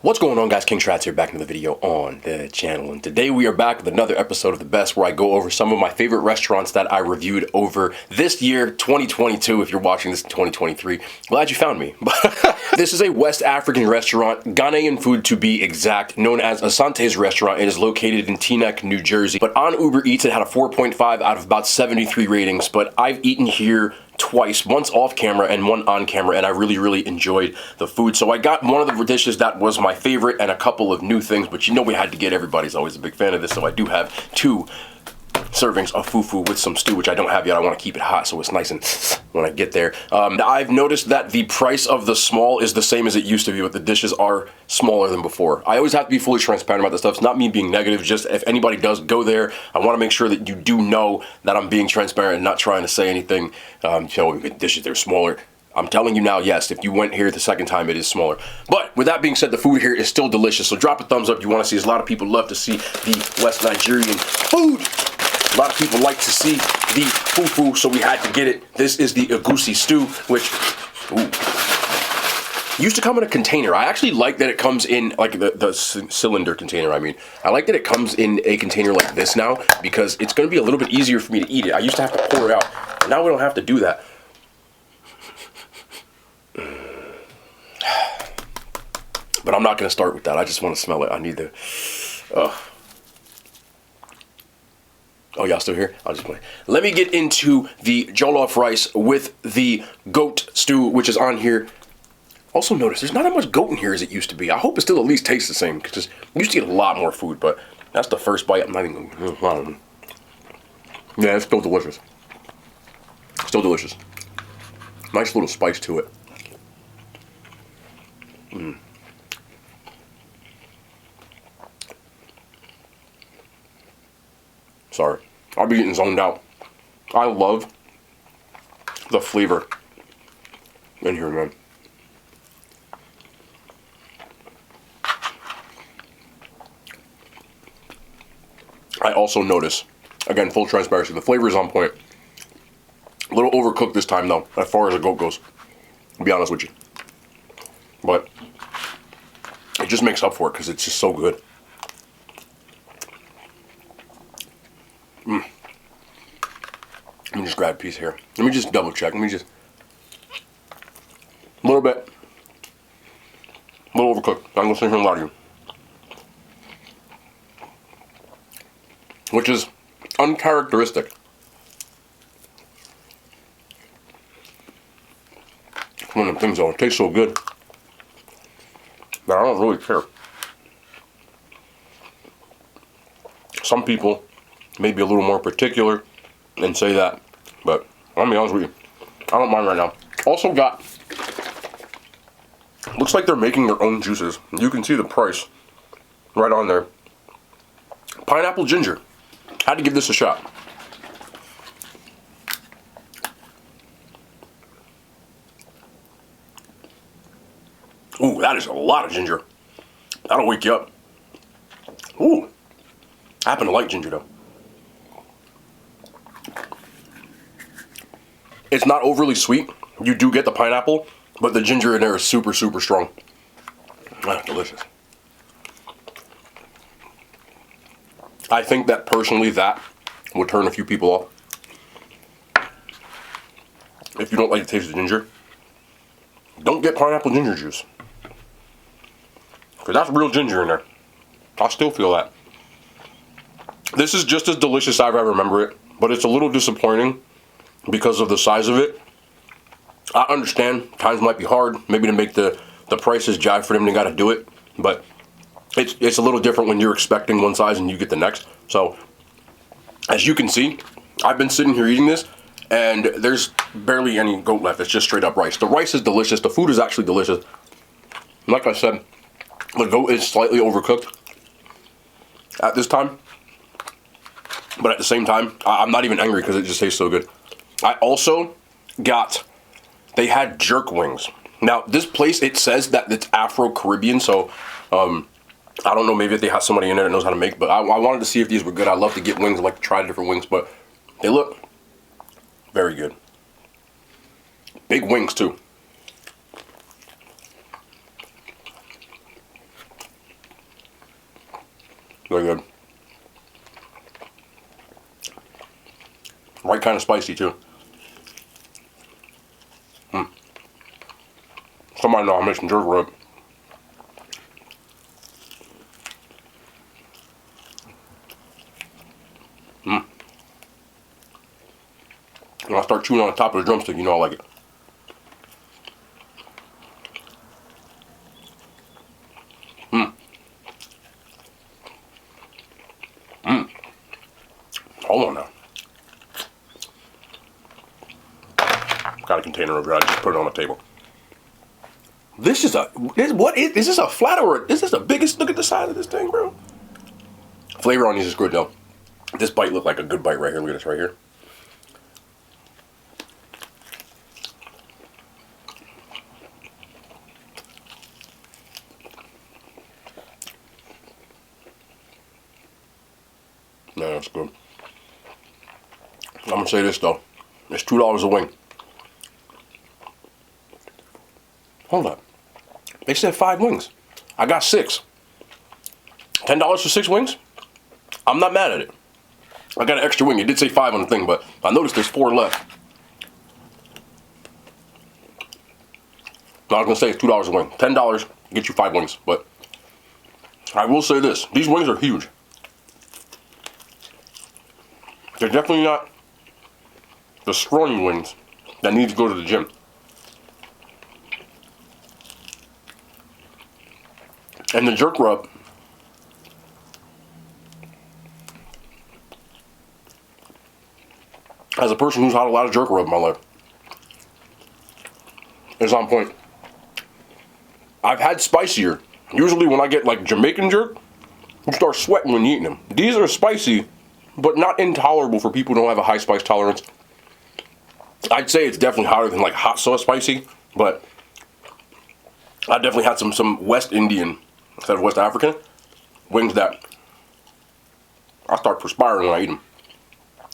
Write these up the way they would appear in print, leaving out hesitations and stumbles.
What's going on, guys? King Shrats here, back in the video on the channel, and today we are back with another episode of The Best, where I go over some of my favorite restaurants that I reviewed over this year, 2022. If you're watching this in 2023, glad you found me. This is a West African restaurant, Ghanaian food to be exact, known as Asante's Restaurant. It is located in Teaneck, New Jersey. But on Uber Eats, it had a 4.5 out of about 73 ratings, but I've eaten here twice, once off camera and one on camera, and I really enjoyed the food. So I got one of the dishes that was my favorite and a couple of new things, but you know we had to get, everybody's always a big fan of this, so I do have 2 servings of fufu with some stew, which I don't have yet. I want to keep it hot so it's nice and when I get there. I've noticed that the price of the small is the same as it used to be, but the dishes are smaller than before. I always have to be fully transparent about this stuff. It's not me being negative, just if anybody does go there, I want to make sure that you do know that I'm being transparent and not trying to say anything, you know, dishes, they're smaller. I'm telling you now, yes, if you went here the second time, it is smaller. But with that being said, the food here is still delicious, so drop a thumbs up if you want to see. As a lot of people love to see the West Nigerian food. A lot of people like to see the fufu, so we had to get it. This is the egusi stew, which used to come in a container. I actually like that it comes in, like the cylinder container, I mean. I like that it comes in a container like this now, because it's going to be a little bit easier for me to eat it. I used to have to pour it out. Now we don't have to do that. But I'm not going to start with that. I just want to smell it. I need the... Oh, y'all still here? I'll just play. Let me get into the jollof rice with the goat stew, which is on here. Also notice, there's not that much goat in here as it used to be. I hope it still at least tastes the same, because we used to get a lot more food, but that's the first bite. I'm not even going. Yeah, it's still delicious. Still delicious. Nice little spice to it. Sorry, I'll be getting zoned out. I love the flavor in here, man. I also notice, again, full transparency, the flavor is on point. A little overcooked this time, though, as far as the goat goes, to be honest with you. But it just makes up for it because it's just so good. Let me just grab a piece here. Let me just double check. Let me just... A little bit. A little overcooked. I'm going to say here and lie to you. Which is uncharacteristic. One of them things, though. It tastes so good that I don't really care. Some people may be a little more particular and say that, but I'll be honest with you, I don't mind right now. Also got, looks like they're making their own juices. You can see the price right on there. Pineapple ginger. Had to give this a shot. Ooh, that is a lot of ginger. That'll wake you up. Ooh, I happen to like ginger though. It's not overly sweet. You do get the pineapple, but the ginger in there is super strong. Ah, delicious. I think that personally that would turn a few people off. If you don't like the taste of ginger, don't get pineapple ginger juice. Because that's real ginger in there. I still feel that. This is just as delicious as I remember it, but it's a little disappointing because of the size of it. I understand times might be hard, maybe to make the prices jive for them, they gotta do it, but it's a little different when you're expecting one size and you get the next. So as you can see, I've been sitting here eating this and there's barely any goat left. It's just straight up rice. The rice is delicious, the food is actually delicious. Like I said, the goat is slightly overcooked at this time, but at the same time, I'm not even angry because it just tastes so good. I also got, they had jerk wings. Now, this place, it says that it's Afro-Caribbean, so I don't know, maybe if they have somebody in there that knows how to make, but I wanted to see if these were good. I love to get wings, I like to try different wings, but they look very good. Big wings, too. Very good. Right kind of spicy too. Somebody know I'm making jerk rib. When I start chewing on the top of the drumstick, you know I like it. Hold on now. Got a container over here. I just put it on the table. This is is this a flat or is this the biggest? Look at the size of this thing, bro. Flavor on these is good though. This bite looked like a good bite right here. Look at this right here. Man, that's good. I'm gonna say this though. It's $2 a wing. Hold up. They said 5 wings. I got 6. $10 for 6 wings? I'm not mad at it. I got an extra wing. It did say 5 on the thing, but I noticed there's 4 left. Now I was gonna say it's $2 a wing. $10 get you 5 wings, but I will say this: these wings are huge. They're definitely not the scrawny wings that need to go to the gym. And the jerk rub, as a person who's had a lot of jerk rub in my life, is on point. I've had spicier. Usually when I get like Jamaican jerk, you start sweating when you're eating them. These are spicy, but not intolerable for people who don't have a high spice tolerance. I'd say it's definitely hotter than like hot sauce spicy, but I definitely had some West Indian instead of West African wings that I start perspiring when I eat them.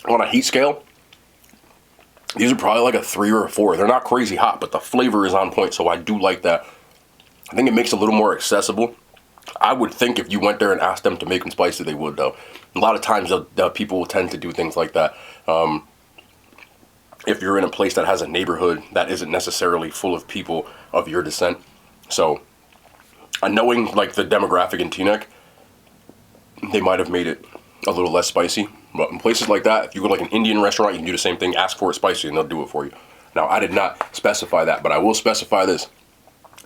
On a heat scale, these are probably like a 3 or a 4. They're not crazy hot, but the flavor is on point, so I do like that. I think it makes it a little more accessible. I would think if you went there and asked them to make them spicy, they would though. A lot of times people will tend to do things like that. If you're in a place that has a neighborhood that isn't necessarily full of people of your descent. So, knowing like the demographic in Teaneck, they might have made it a little less spicy. But in places like that, if you go to like an Indian restaurant, you can do the same thing, ask for it spicy, and they'll do it for you. Now, I did not specify that, but I will specify this.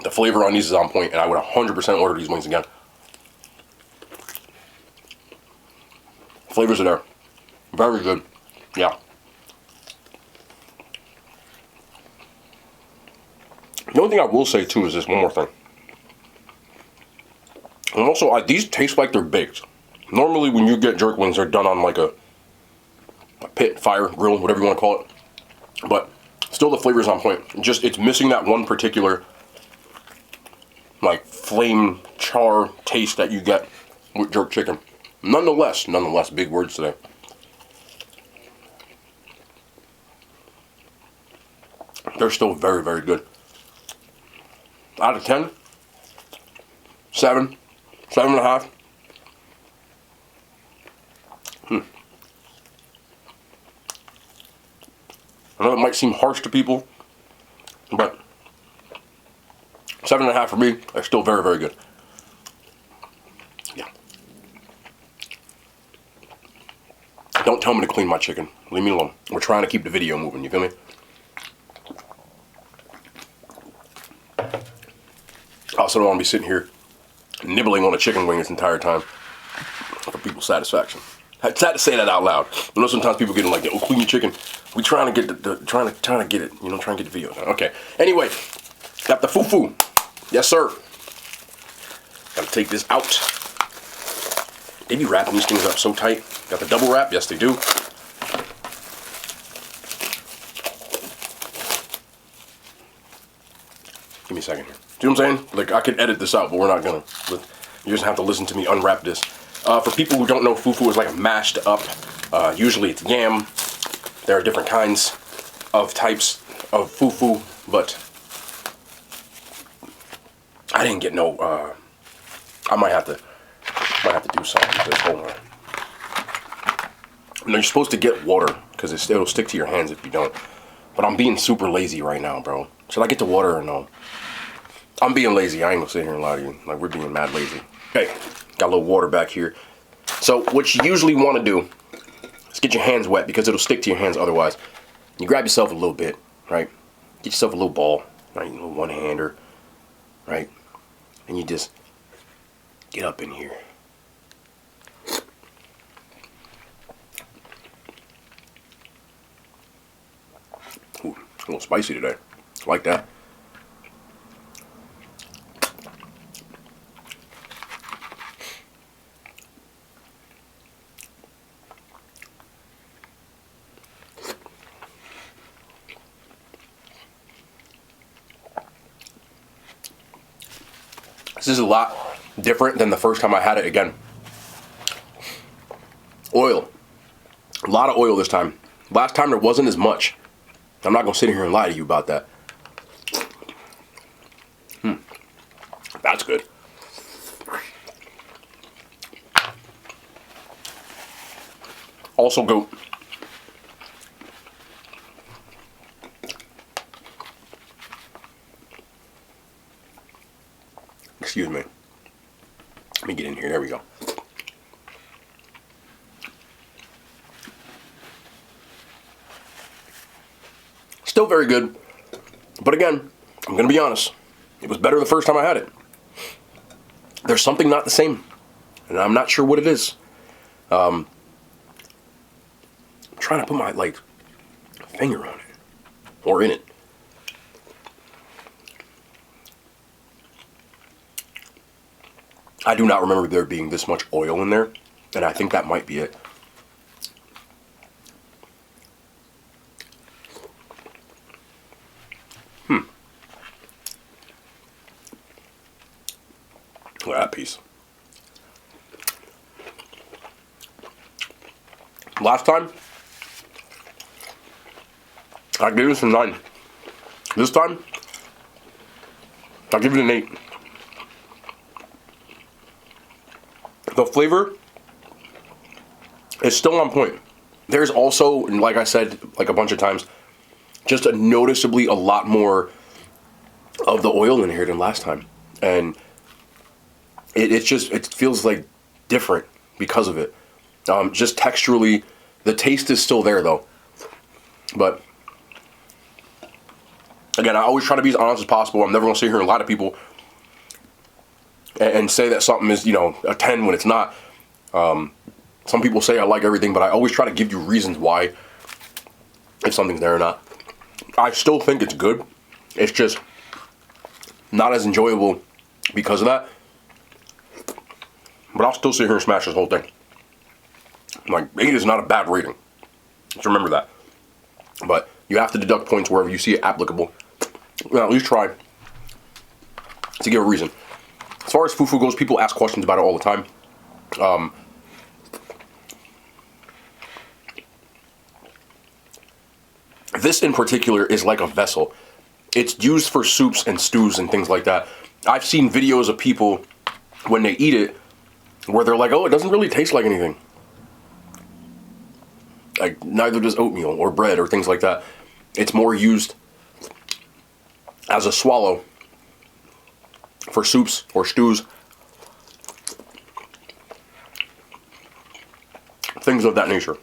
The flavor on these is on point, and I would 100% order these wings again. Flavors are there. Very good. Yeah. The only thing I will say too is this one more thing. And also, these taste like they're baked. Normally when you get jerk wings, they're done on like a pit, fire, grill, whatever you want to call it. But still the flavor's on point. It's missing that one particular like flame char taste that you get with jerk chicken. Nonetheless, big words today. They're still very, very good. Out of 10, 7, 7.5. I know it might seem harsh to people, but 7.5 for me. They're still very, very good. Yeah. Don't tell me to clean my chicken. Leave me alone. We're trying to keep the video moving. You feel me? I also don't want to be sitting here nibbling on a chicken wing this entire time for people's satisfaction. I had to say that out loud. You know, sometimes people get like, "Oh, clean your chicken." We trying to get trying to get it. You know, trying to get the video done. Okay. Anyway, got the fufu. Yes, sir. Gotta take this out. They be wrapping these things up so tight. Got the double wrap. Yes, they do. Give me a second here. See what I'm saying? Like, I could edit this out, but we're not gonna. You just have to listen to me unwrap this. For people who don't know, fufu is like a mashed up. Usually it's yam. There are different kinds of types of fufu, but I didn't get no. I might have to Might have to do something with this. Hold on. And you're supposed to get water because it'll stick to your hands if you don't. But I'm being super lazy right now, bro. Should I get the water or no? I'm being lazy. I ain't gonna sit here and lie to you. Like, we're being mad lazy. Okay, got a little water back here. So what you usually want to do is get your hands wet because it'll stick to your hands otherwise. You grab yourself a little bit, right? Get yourself a little ball, right? A little one-hander, right? And you just get up in here. Ooh, a little spicy today. I like that. This is a lot different than the first time I had it again. Oil. A lot of oil this time. Last time there wasn't as much. I'm not going to sit here and lie to you about that. That's good. Also goat. Excuse me. Let me get in here. There we go. Still very good. But again, I'm going to be honest. It was better the first time I had it. There's something not the same. And I'm not sure what it is. I'm trying to put my, finger on it. Or in it. I do not remember there being this much oil in there, and I think that might be it. Look at that piece. Last time, I gave this a 9. This time, I'll give it an 8. The flavor is still on point. There's also, like I said, like a bunch of times, just noticeably a lot more of the oil in here than last time. And it feels like different because of it. Just texturally, the taste is still there though. But again, I always try to be as honest as possible. I'm never gonna sit here and lie to people and say that something is, a 10 when it's not. Some people say I like everything, but I always try to give you reasons why, if something's there or not. I still think it's good. It's just not as enjoyable because of that. But I'll still sit here and smash this whole thing. 8 is not a bad rating. Just remember that. But you have to deduct points wherever you see it applicable. At least try to give a reason. As far as fufu goes, people ask questions about it all the time. This in particular is like a vessel. It's used for soups and stews and things like that. I've seen videos of people when they eat it where they're like, oh, it doesn't really taste like anything. Like, neither does oatmeal or bread or things like that. It's more used as a swallow for soups or stews. Things of that nature.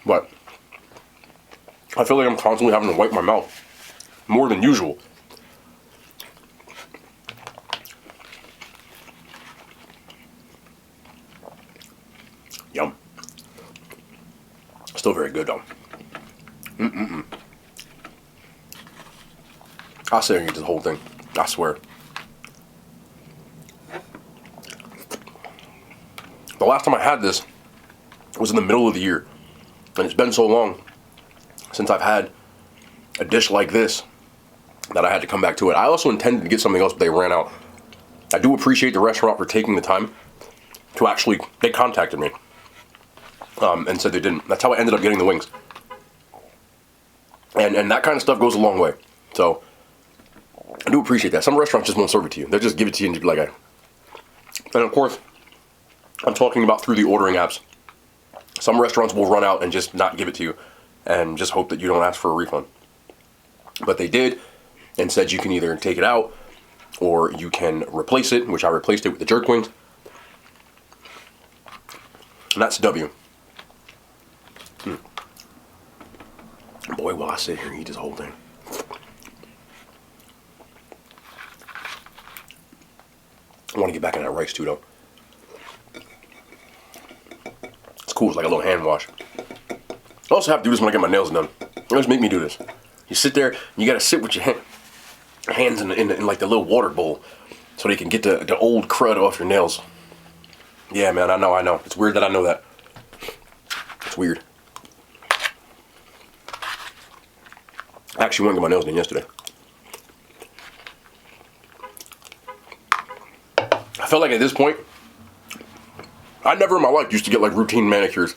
But I feel like I'm constantly having to wipe my mouth more than usual. Yum. Still very good though. I'll sit and eat this whole thing. I swear. The last time I had this was in the middle of the year. And it's been so long since I've had a dish like this that I had to come back to it. I also intended to get something else, but they ran out. I do appreciate the restaurant for taking the time to actually, they contacted me and said they didn't. That's how I ended up getting the wings. And that kind of stuff goes a long way. So I do appreciate that. Some restaurants just won't serve it to you. They'll just give it to you and just be like, And of course, I'm talking about through the ordering apps. Some restaurants will run out and just not give it to you and just hope that you don't ask for a refund. But they did and said you can either take it out or you can replace it, which I replaced it with the jerk wings. And that's W. Boy, will I sit here and eat this whole thing. I want to get back in that rice too, though. It's cool. It's like a little hand wash. I also have to do this when I get my nails done. They always make me do this. You sit there, and you got to sit with your hands in like the little water bowl so they can get the old crud off your nails. Yeah, man, I know. It's weird that I know that. It's weird. I actually went to get my nails done yesterday. I felt like at this point, I never in my life used to get like routine manicures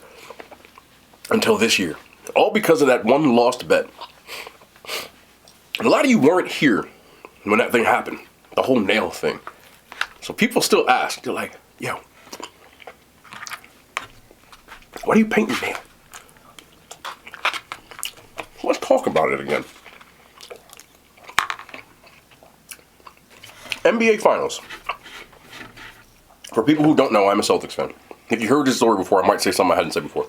until this year. All because of that one lost bet. And a lot of you weren't here when that thing happened. The whole nail thing. So people still ask. They're like, yo, why do you paint your nail? Let's talk about it again. NBA Finals. For people who don't know, I'm a Celtics fan. If you heard this story before, I might say something I hadn't said before.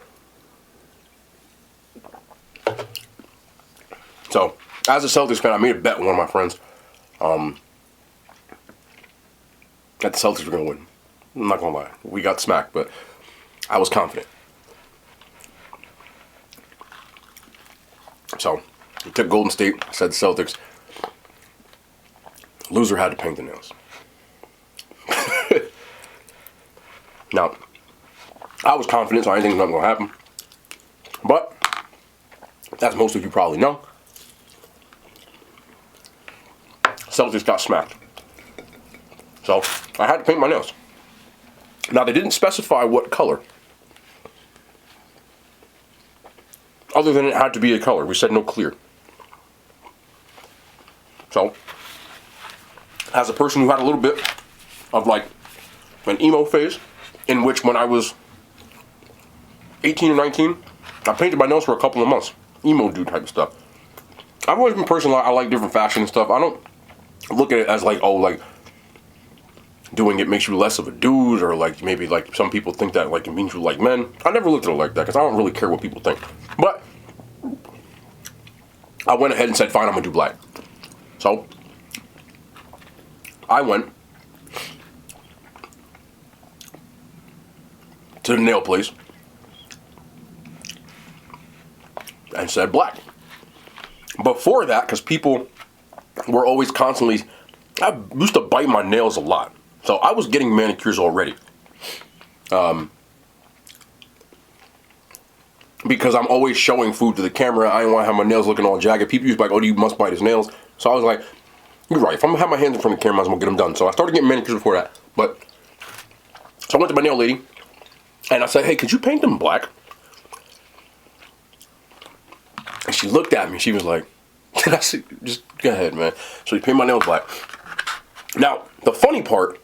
So, as a Celtics fan, I made a bet with one of my friends that the Celtics were going to win. I'm not going to lie. We got smacked, but I was confident. So, we took Golden State, said the Celtics. Loser had to paint the nails. Now, I was confident, so I didn't think nothing was going to happen. But, as most of you probably know, Celtics got smacked. So, I had to paint my nails. Now, they didn't specify what color. Other than it had to be a color. We said no clear. So, as a person who had a little bit of like an emo phase, in which when I was 18 or 19, I painted my nails for a couple of months. Emo dude type of stuff. I've always been a person I like different fashion and stuff. I don't look at it as like, oh, like doing it makes you less of a dude, or like maybe like some people think that like it means you like men. I never looked at it like that because I don't really care what people think. But I went ahead and said, fine, I'm gonna do black. So I went to the nail place and said black. Before that, because people were always constantly, I used to bite my nails a lot. So I was getting manicures already. Because I'm always showing food to the camera. I didn't want to have my nails looking all jagged. People used to be like, oh, you must bite his nails. So I was like, you're right. If I'm going to have my hands in front of the camera, I might as well get them done. So I started getting manicures before that. So I went to my nail lady. And I said, hey, could you paint them black? And she looked at me. She was like, I said, just go ahead, man. So she painted my nails black. Now, the funny part,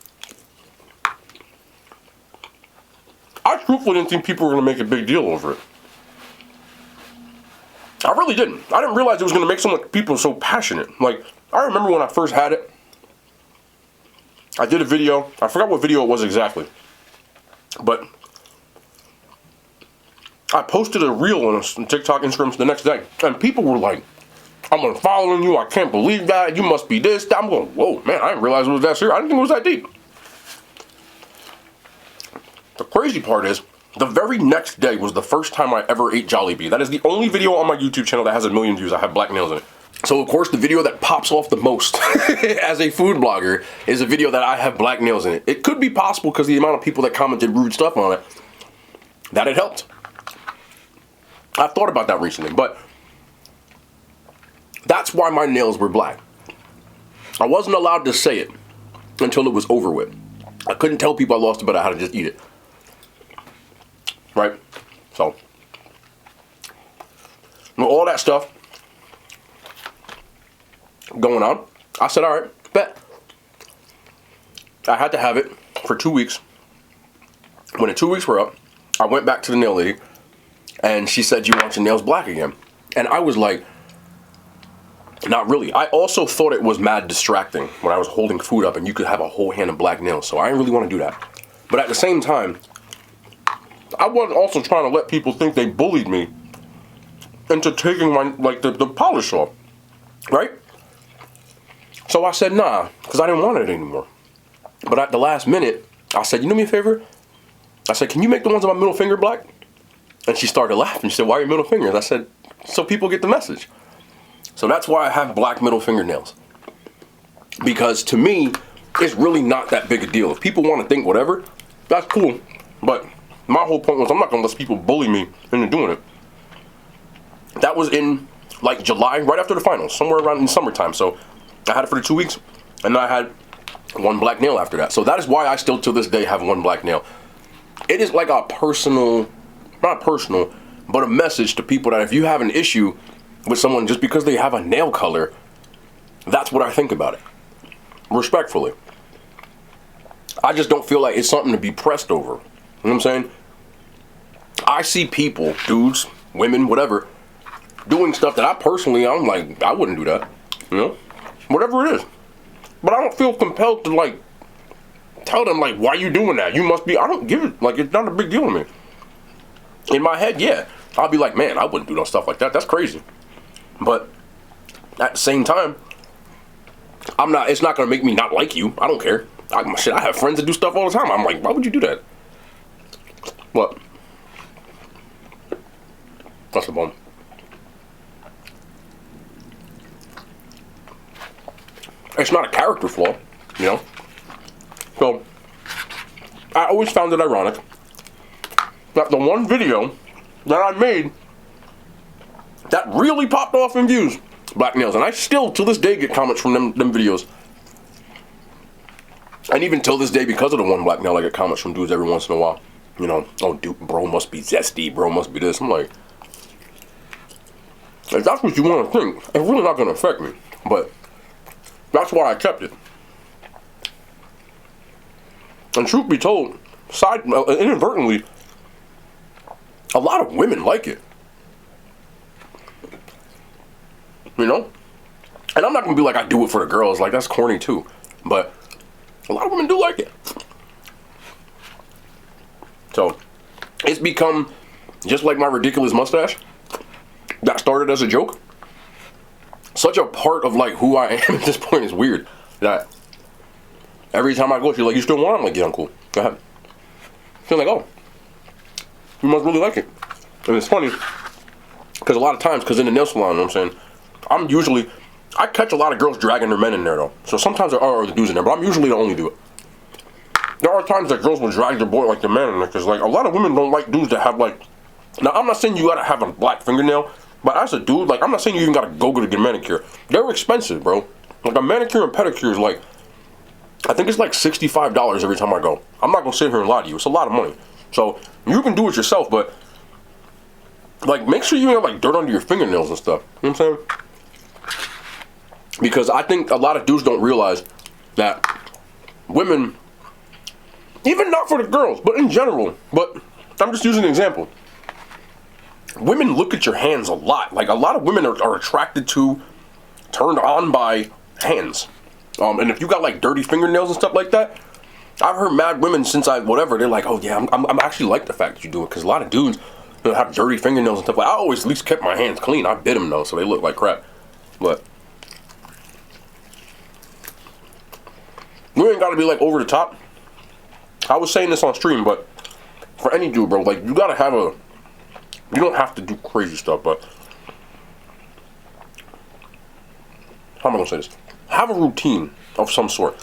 I truthfully didn't think people were going to make a big deal over it. I really didn't. I didn't realize it was going to make so much people so passionate. Like, I remember when I first had it, I did a video. I forgot what video it was exactly. But I posted a reel on TikTok, Instagram the next day. And people were like, I'm unfollowing you. I can't believe that. You must be this. I'm going, whoa, man, I didn't realize it was that serious. I didn't think it was that deep. The crazy part is, the very next day was the first time I ever ate Jollibee. That is the only video on my YouTube channel that has 1 million views. I have black nails in it. So, of course, the video that pops off the most as a food blogger is a video that I have black nails in it. It could be possible because the amount of people that commented rude stuff on it, that it helped. I've thought about that recently, but that's why my nails were black. I wasn't allowed to say it until it was over with. I couldn't tell people I lost it, but I had to just eat it. Right? So, with all that stuff going on, I said, all right, bet. I had to have it. for 2 weeks. When the 2 weeks were up, I went back to the nail lady, and she said, "You want your nails black again?" And I was like, not really. I also thought it was mad distracting when I was holding food up and you could have a whole hand of black nails. So I didn't really want to do that. But at the same time, I wasn't also trying to let people think they bullied me into taking my, like, the polish off, right? So I said, nah, because I didn't want it anymore. But at the last minute, I said, "You do me a favor?" I said, "Can you make the ones on my middle finger black?" And she started laughing. She said, "Why are your middle fingers?" I said, "So people get the message." So that's why I have black middle fingernails. Because to me, it's really not that big a deal. If people want to think whatever, that's cool. But my whole point was I'm not going to let people bully me into doing it. That was in like July, right after the finals, somewhere around in summertime. So I had it for the 2 weeks, and then I had one black nail after that. So that is why I still to this day have one black nail. It is like a personal, not personal, but a message to people that if you have an issue with someone just because they have a nail color, that's what I think about it. Respectfully. I just don't feel like it's something to be pressed over. You know what I'm saying? I see people, dudes, women, whatever, doing stuff that I personally, I'm like, I wouldn't do that. You know? Whatever it is. But I don't feel compelled to, like, tell them, like, why you doing that? You must be, I don't give it, like, it's not a big deal to me. In my head, yeah. I'll be like, man, I wouldn't do no stuff like that. That's crazy. But at the same time, it's not going to make me not like you. I don't care. I have friends that do stuff all the time. I'm like, why would you do that? What? That's the bone. It's not a character flaw, you know? So, I always found it ironic that the one video that I made that really popped off in views, black nails. And I still, to this day, get comments from them videos. And even till this day, because of the one black nail, I get comments from dudes every once in a while. You know, "Oh, dude, bro must be zesty, bro must be this." I'm like, if that's what you want to think, it's really not going to affect me. But that's why I kept it. And truth be told, inadvertently, a lot of women like it. You know? And I'm not going to be like, I do it for the girls. Like, that's corny too. But a lot of women do like it. So, it's become, just like my ridiculous mustache, that started as a joke, such a part of, like, who I am at this point is weird. That every time I go, she's like, "You still want it?" I'm like, "Yeah, I'm cool. Go ahead." She's like, "Oh, you must really like it." And it's funny, because a lot of times, because in the nail salon, you know what I'm saying, I catch a lot of girls dragging their men in there, though. So sometimes there are other dudes in there, but I'm usually the only dude. There are times that girls will drag their boy, like, the man in there, because, like, a lot of women don't like dudes that have, like, now, I'm not saying you gotta have a black fingernail, but as a dude, like, I'm not saying you even gotta go get a manicure. They're expensive, bro. Like, a manicure and pedicure is, like, I think it's like $65 every time I go. I'm not gonna sit here and lie to you. It's a lot of money. So, you can do it yourself, but, like, make sure you ain't have, like, dirt under your fingernails and stuff. You know what I'm saying? Because I think a lot of dudes don't realize that women, even not for the girls, but in general, but I'm just using an example. Women look at your hands a lot. Like, a lot of women are attracted to, turned on by hands. And if you got, like, dirty fingernails and stuff like that, I've heard mad women since they're like, "Oh yeah, I'm actually like the fact that you do it." Because a lot of dudes, you know, have dirty fingernails and stuff. Like, I always at least kept my hands clean. I bit them though, so they look like crap. But you ain't got to be, like, over the top. I was saying this on stream, but for any dude, bro, like, you gotta have you don't have to do crazy stuff, but how am I gonna say this? Have a routine of some sort.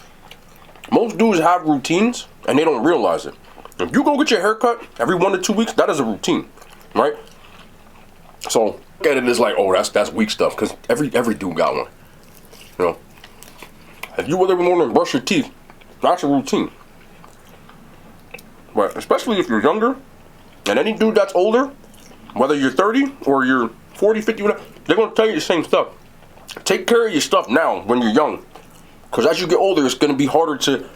Most dudes have routines and they don't realize it. If you go get your hair cut every 1 to 2 weeks, that is a routine, right? So look at it as like, oh, that's weak stuff, because every dude got one. You know, if you every morning brush your teeth, that's a routine. But especially if you're younger, and any dude that's older, whether you're 30 or you're 40, 50, whatever, they're gonna tell you the same stuff. Take care of your stuff now when you're young, because as you get older, it's gonna be harder to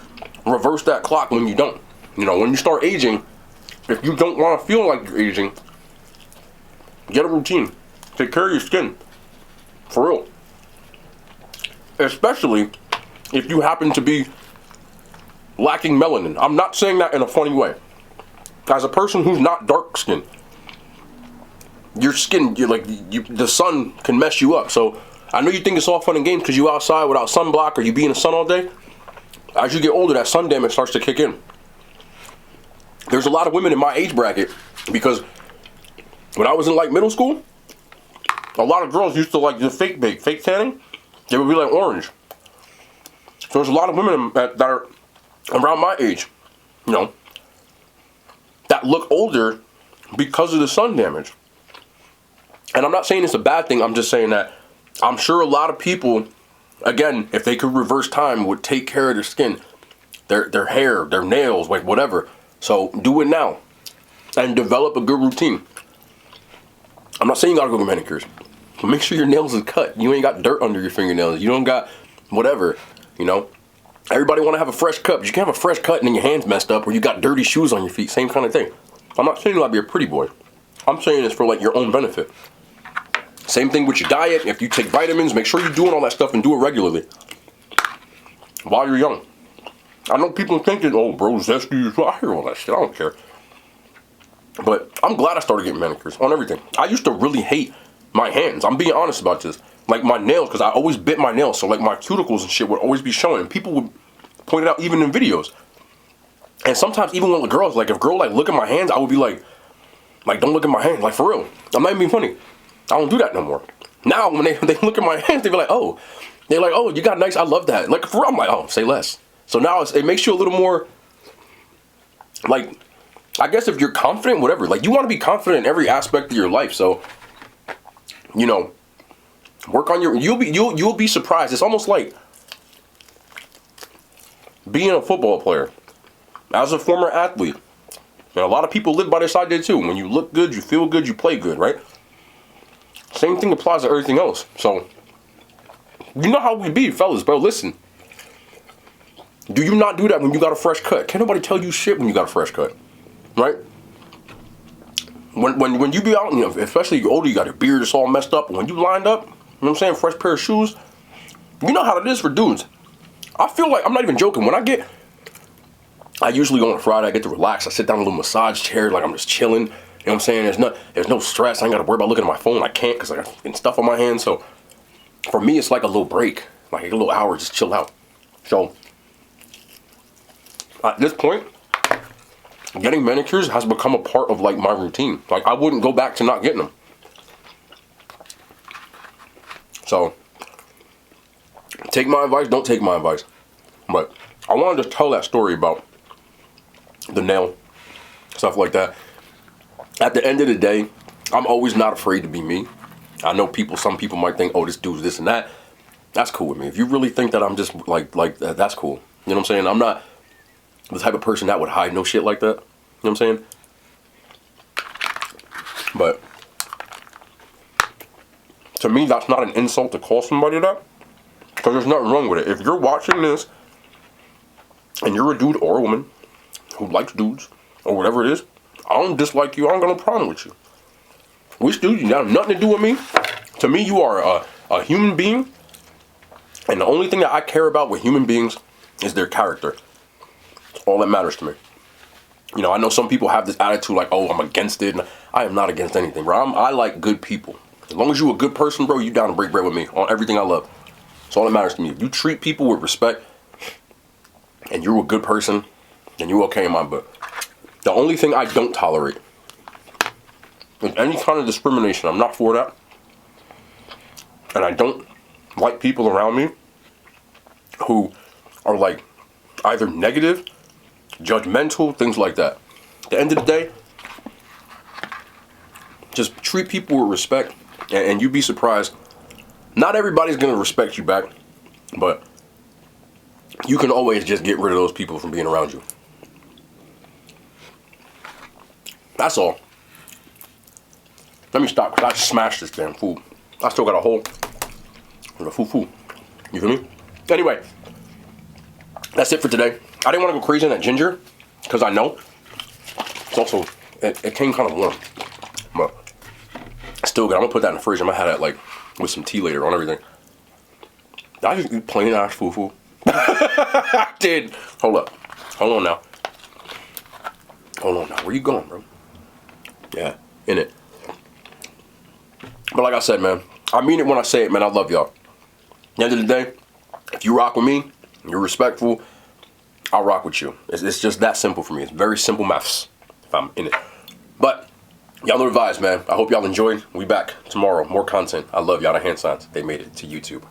reverse that clock when you don't. You know, when you start aging, if you don't want to feel like you're aging, get a routine. Take care of your skin. For real. Especially if you happen to be lacking melanin. I'm not saying that in a funny way. As a person who's not dark skinned, your skin, the sun can mess you up. So I know you think it's all fun and games because you outside without sunblock or you be in the sun all day. As you get older, that sun damage starts to kick in. There's a lot of women in my age bracket because when I was in like middle school, a lot of girls used to like the fake tanning. They would be like orange. So there's a lot of women that are around my age, you know, that look older because of the sun damage. And I'm not saying it's a bad thing. I'm just saying that I'm sure a lot of people, again, if they could reverse time, would take care of their skin, their hair, their nails, like whatever. So do it now and develop a good routine. I'm not saying you gotta go get manicures, but make sure your nails is cut. You ain't got dirt under your fingernails. You don't got whatever, you know. Everybody want to have a fresh cut, but you can't have a fresh cut and then your hands messed up or you got dirty shoes on your feet. Same kind of thing. I'm not saying you gotta be a pretty boy. I'm saying it's for like your own benefit. Same thing with your diet. If you take vitamins, make sure you're doing all that stuff and do it regularly while you're young. I know people thinking, oh, bro, zesty. I hear all that shit. I don't care. But I'm glad I started getting manicures on everything. I used to really hate my hands. I'm being honest about this. Like my nails, because I always bit my nails. So like my cuticles and shit would always be showing. And people would point it out even in videos. And sometimes even when the girls, like if a girl like look at my hands, I would be like, don't look at my hands. Like for real. I'm not even being funny. I don't do that no more. Now when they look at my hands, they be like, oh. They're like, oh, you got nice. I love that. Like for real, I'm like, oh, say less. So now it makes you a little more, like, I guess if you're confident, whatever. Like you want to be confident in every aspect of your life. So, you know, work on you'll be surprised. It's almost like being a football player. As a former athlete, and a lot of people live by this idea too. When you look good, you feel good, you play good, right? Same thing applies to everything else. So, you know how we be, fellas, bro. Listen. Do you not do that when you got a fresh cut? Can't nobody tell you shit when you got a fresh cut, right? When you be out, you know, especially you're older, you got your beard, it's all messed up. When you lined up, you know what I'm saying, fresh pair of shoes, you know how it is for dudes. I feel like, I'm not even joking, I usually go on a Friday, I get to relax, I sit down in a little massage chair, like I'm just chilling, you know what I'm saying, there's no stress, I ain't got to worry about looking at my phone, I can't because I got stuff on my hands, so for me it's like a little break, like a little hour, just chill out. So, at this point, getting manicures has become a part of like my routine. Like I wouldn't go back to not getting them. So, take my advice, don't take my advice. But I wanted to tell that story about the nail, stuff like that. At the end of the day, I'm always not afraid to be me. I know some people might think, oh, this dude's this and that. That's cool with me. If you really think that I'm just like that, that's cool. You know what I'm saying? I'm not the type of person that would hide no shit like that. You know what I'm saying? But to me, that's not an insult to call somebody that. Because there's nothing wrong with it. If you're watching this and you're a dude or a woman who likes dudes or whatever it is, I don't dislike you. I don't got no problem with you. Which dude, you have nothing to do with me. To me, you are a human being. And the only thing that I care about with human beings is their character. It's all that matters to me. You know, I know some people have this attitude like, oh, I'm against it. And I am not against anything, bro. I like good people. As long as you're a good person, bro, you down to break bread with me on everything I love. It's all that matters to me. If you treat people with respect and you're a good person, then you're okay in my book. The only thing I don't tolerate is any kind of discrimination. I'm not for that. And I don't like people around me who are like either negative, judgmental, things like that. At the end of the day, just treat people with respect and you'd be surprised. Not everybody's going to respect you back, but you can always just get rid of those people from being around you. That's all. Let me stop because I smashed this damn food. I still got a hole in the fufu. You feel me? Anyway, that's it for today. I didn't want to go crazy on that ginger because I know it's also, it came kind of warm. But still good. I'm gonna put that in the fridge. I'm gonna have that like with some tea later on everything. Did I just eat plain ass fufu? I did. Hold up. Hold on now. Hold on now. Where you going, bro? Yeah, in it. But like I said, man, I mean it when I say it, man. I love y'all. At the end of the day, if you rock with me, you're respectful, I'll rock with you. It's just that simple for me. It's very simple maths if I'm in it. But y'all know the vibes, man. I hope y'all enjoyed. We back tomorrow. More content. I love y'all. The hand signs. They made it to YouTube.